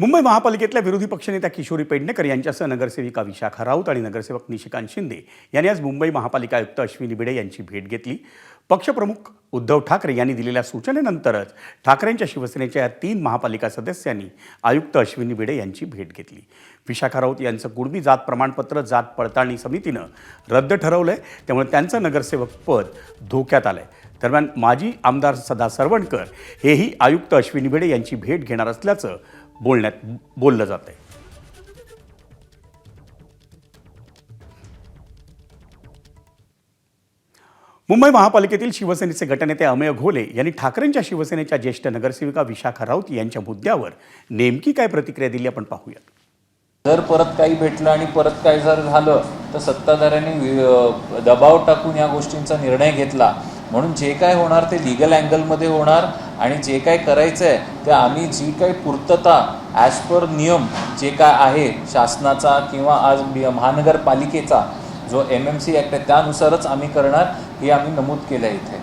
मुंबई महापालिकेतल्या विरोधी पक्षनेत्या किशोरी पेडणेकर यांच्यासह नगरसेविका विशाखा राऊत आणि नगरसेवक निशिकांत शिंदे यांनी आज मुंबई महापालिका आयुक्त अश्विनी भिडे यांची भेट घेतली। पक्षप्रमुख उद्धव ठाकरे यांनी दिलेल्या सूचनेनंतरच ठाकरेंच्या शिवसेनेच्या या 3 महापालिका सदस्यांनी आयुक्त अश्विनी भिडे यांची भेट घेतली। विशाखा राऊत यांचं कुणबी जात प्रमाणपत्र जात पडताळणी समितीनं रद्द ठरवलंय, त्यामुळे त्यांचं नगरसेवक पद धोक्यात आलंय। दरम्यान माजी आमदार सदा सरवणकर हेही आयुक्त अश्विनी भिडे यांची भेट घेणार असल्याचं बोललं जात आहे। मुंबई महापालिकेतील शिवसेनेचे गटनेते अमेय घोले यांनी ठाकरेंच्या शिवसेनेच्या ज्येष्ठ नगरसेविका विशाखा राऊत यांच्या मुद्द्यावर नेमकी काय प्रतिक्रिया दिली आपण पाहूया। जर परत काही भेटलं आणि परत काही जर झालं तर सत्ताधाऱ्यांनी दबाव टाकून या गोष्टींचा निर्णय घेतला, म्हणून जे काय होणार ते लीगल अँगलमध्ये होणार आणि जे काय करायचं आहे ते आम्ही जी काही पूर्तता ॲज पर नियम जे काय आहे शासनाचा किंवा आज महानगरपालिकेचा जो MMC ॲक्ट आहे त्यानुसारच आम्ही करणार हे आम्ही नमूद केलं आहे इथे।